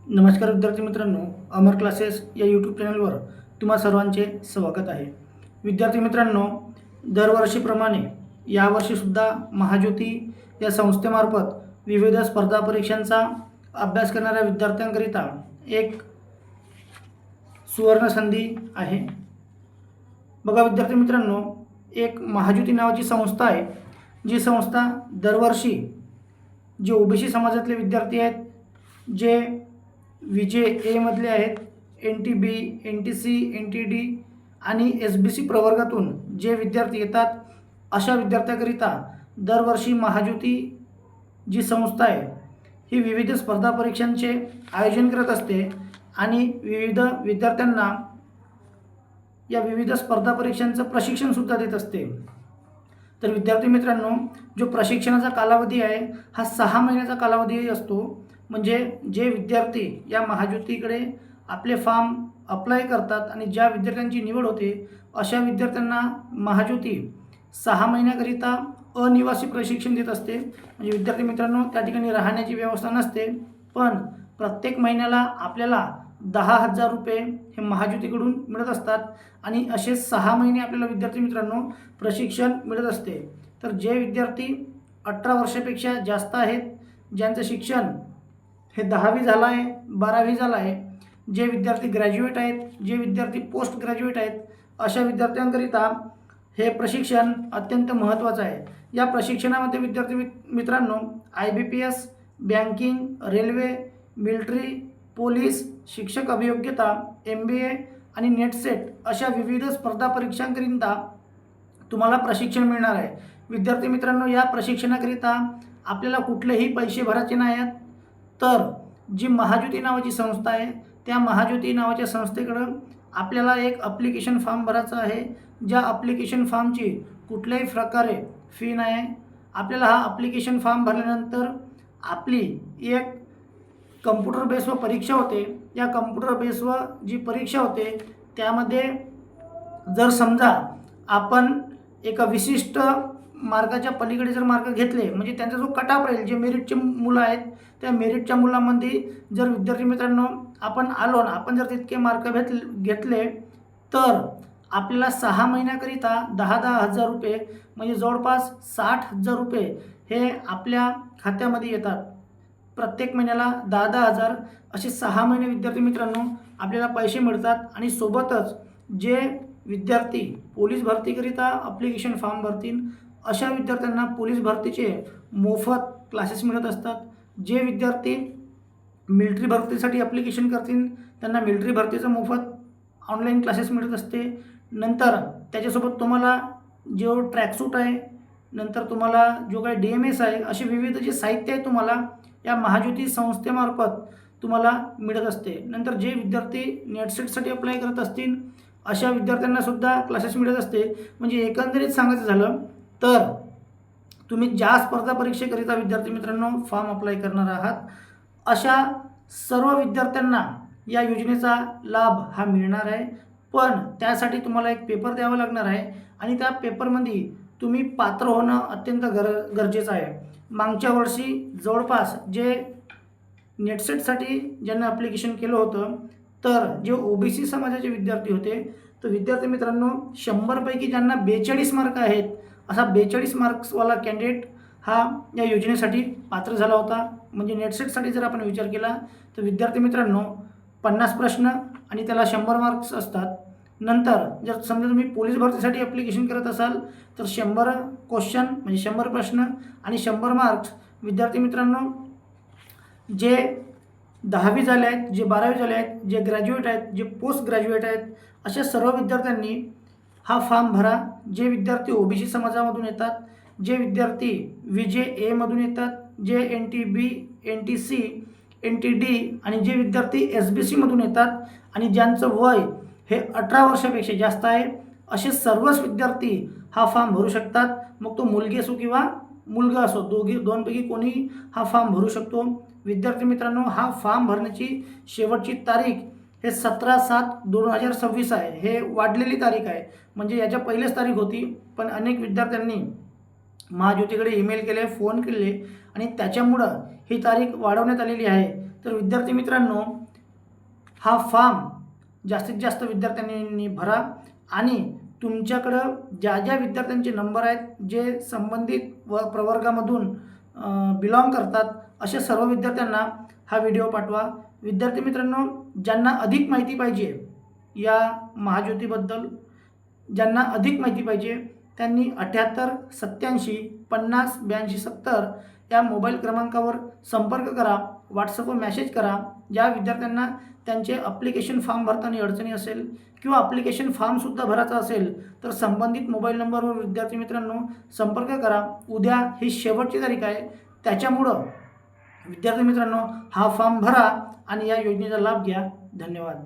नमस्कार विद्यार्थी मित्रांनो, अमर क्लासेस या यूट्यूब चॅनलवर तुम्हा सर्वांचे स्वागत आहे. विद्यार्थी मित्रांनो, दरवर्षीप्रमाणे यावर्षीसुद्धा महाज्योती या संस्थेमार्फत विविध स्पर्धा परीक्षांचा अभ्यास करणाऱ्या विद्यार्थ्यांकरिता एक सुवर्ण संधी आहे. बघा विद्यार्थी मित्रांनो, एक महाज्योती नावाची संस्था आहे, जी संस्था दरवर्षी जे ओबीसी समाजातले विद्यार्थी आहेत, जे विजे एमधले आहेत, NTB, NTC, NTD आणि SBC प्रवर्गातून जे विद्यार्थी येतात, अशा विद्यार्थ्यांकरिता दरवर्षी महाज्योती जी संस्था आहे ही विविध स्पर्धा परीक्षांचे आयोजन करत असते आणि विविध विद्यार्थ्यांना या विविध स्पर्धा परीक्षांचं प्रशिक्षणसुद्धा देत असते. तर विद्यार्थी मित्रांनो, जो प्रशिक्षणाचा कालावधी आहे हा 6 महिन्याचा कालावधी असतो. म्हणजे जे विद्यार्थी या महाज्योतीकडे आपले फॉर्म अप्लाय करतात आणि ज्या विद्यार्थ्यांची निवड होते, अशा विद्यार्थ्यांना महाज्योती 6 महिन्याकरिता अनिवासी प्रशिक्षण देत असते. म्हणजे विद्यार्थी मित्रांनो, त्या ठिकाणी राहण्याची व्यवस्था नसते, पण प्रत्येक महिन्याला आपल्याला 10,000 रुपये हे महाज्योतीकडून मिळत असतात आणि असे 6 महिने आपल्याला विद्यार्थी मित्रांनो प्रशिक्षण मिळत असते. तर जे विद्यार्थी 18 वर्षापेक्षा जास्त आहेत, ज्यांचं शिक्षण हे 10वी झालं आहे, 12वी झालं आहे, जे विद्यार्थी ग्रॅज्युएट आहेत, जे विद्यार्थी पोस्ट ग्रॅज्युएट आहेत, अशा विद्यार्थ्यांकरिता हे प्रशिक्षण अत्यंत महत्त्वाचं आहे. या प्रशिक्षणामध्ये विद्यार्थी मित्रांनो IBPS, banking, railway, military, police, शिक्षक अभियोग्यता, MBA आणि नेट-सेट अशा विविध स्पर्धा परीक्षांकरिता तुम्हाला प्रशिक्षण मिळणार आहे. विद्यार्थी मित्रांनो, या प्रशिक्षणाकरिता आपल्याला कुठलेही पैसे भरायचे नाही आहेत. तर जी महाज्योती नावाची संस्था आहे, त्या महाज्योती नावाच्या संस्थेकडं आपल्याला एक ॲप्लिकेशन फॉर्म भरायचा आहे. ज्या ॲप्लिकेशन फॉर्मची कुठल्याही प्रकारे फी नाही आहे. आपल्याला हा ॲप्लिकेशन फॉर्म भरल्यानंतर आपली एक कम्प्युटर बेसवर परीक्षा होते. या कम्प्युटर बेसवर जी परीक्षा होते त्यामध्ये जर समजा आपण एका विशिष्ट मार्काच्या पलीकडे जर मार्क घेतले, म्हणजे त्यांचा जो कट ऑफ राहील, जे मेरिटचे मुलं आहेत, त्या मेरिटच्या मुलांमध्ये जर विद्यार्थी मित्रांनो आपण आलो ना, आपण जर तितके मार्क घेतले तर आपल्याला 6 महिन्याकरिता 10,000 रुपये म्हणजे जवळपास 60,000 रुपये हे आपल्या खात्यामध्ये येतात. प्रत्येक महिन्याला 10,000 असे 6 महिने विद्यार्थी मित्रांनो आपल्याला पैसे मिळतात. आणि सोबतच जे विद्यार्थी पोलीस भरतीकरिता ॲप्लिकेशन फॉर्म भरतील, अशा विद्यार्थ्यांना पोलीस भरतीचे मोफत क्लासेस मिळत असतात. जे विद्यार्थी मिलिटरी भरतीसाठी ॲप्लिकेशन करतील त्यांना मिलिटरी भरतीचं मोफत ऑनलाईन क्लासेस मिळत असते. नंतर त्याच्यासोबत तुम्हाला जो ट्रॅकसूट आहे, नंतर तुम्हाला जो काही DMS आहे, असे विविध जे साहित्य आहे तुम्हाला या महाज्योती संस्थेमार्फत तुम्हाला मिळत असते. नंतर जे विद्यार्थी नेट-सेटसाठी अप्लाय करत असतील, अशा विद्यार्थ्यांनासुद्धा क्लासेस मिळत असते. म्हणजे एकंदरीत सांगायचं झालं तर तुम्ही ज्या स्पर्धा परीक्षेकरिता विद्यार्थी मित्रांनो फॉर्म अप्लाय करणार आहात, अशा सर्व विद्यार्थ्यांना या योजनेचा लाभ हा मिळणार आहे. पण त्यासाठी तुम्हाला एक पेपर द्यावा लागणार आहे आणि त्या पेपरमध्ये तुम्ही पात्र होणं अत्यंत गरजेचं आहे. मागच्या वर्षी जवळपास जे नेट-सेटसाठी ज्यांना ॲप्लिकेशन केलं होतं, तर जे OBC समाजाचे विद्यार्थी होते, तर विद्यार्थी मित्रांनो 100 पैकी ज्यांना 42 मार्क आहेत, असा 42 मार्क्सवाला कॅन्डिडेट हा या योजनेसाठी पात्र झाला होता. म्हणजे नेट-सेटसाठी जर आपण विचार केला तर विद्यार्थी मित्रांनो 50 प्रश्न आणि त्याला 100 मार्क्स असतात. नंतर जर समजा तुम्ही पोलीस भरतीसाठी ॲप्लिकेशन करत असाल तर 100 क्वेश्चन म्हणजे 100 प्रश्न आणि 100 मार्क्स. विद्यार्थी मित्रांनो, जे 10वी झाले आहेत, जे 12वी झाले आहेत, जे ग्रॅज्युएट आहेत, जे पोस्ट ग्रॅज्युएट आहेत, अशा सर्व विद्यार्थ्यांनी हा फॉर्म भरा. जे विद्यार्थी OBC समाजामधून येतात, जे विद्यार्थी विजे एमधून येतात, जे NTB, NTC, NTD आणि जे विद्यार्थी SBCमधून येतात आणि ज्यांचं वय हे 18 वर्षापेक्षा जास्त आहे, असे सर्वच विद्यार्थी हा फॉर्म भरू शकतात. मग तो मुलगी असो किंवा मुलगा असो, दोनपैकी कोणी हा फॉर्म भरू शकतो. विद्यार्थी मित्रांनो, हा फॉर्म भरण्याची शेवटची तारीख हे 17/7/2026 आहे. हे वाढलेली तारीख आहे. म्हणजे याच्या पहिलेच तारीख होती, पण अनेक विद्यार्थ्यांनी महाज्योतीकडे ईमेल केले, फोन केले आणि त्याच्यामुळं ही तारीख वाढवण्यात आलेली आहे. तर विद्यार्थी मित्रांनो, हा फॉर्म जास्तीत जास्त विद्यार्थ्यांनी भरा आणि तुमच्याकडं ज्या ज्या विद्यार्थ्यांचे नंबर आहेत, जे संबंधित प्रवर्गामधून बिलॉंग करतात, अशा सर्व विद्यार्थ्यांना हा व्हिडिओ पाठवा. विद्यार्थी मित्रांनो, ज्यांना अधिक माहिती पाहिजे या महाज्योतीबद्दल, ज्यांना अधिक माहिती पाहिजे त्यांनी 78 87 50 82 70 या मोबाईल क्रमांकावर संपर्क करा, व्हॉट्सअपवर मेसेज करा. ज्या विद्यार्थ्यांना त्यांचे ॲप्लिकेशन फॉर्म भरताना अडचणी असेल किंवा ॲप्लिकेशन फॉर्मसुद्धा भरायचा असेल तर संबंधित मोबाईल नंबरवर विद्यार्थी मित्रांनो संपर्क करा. उद्या ही शेवटची तारीख आहे, त्याच्यामुळं विद्यार्थी मित्रांनो हा फॉर्म भरा आणि या योजनेचा लाभ घ्या. धन्यवाद.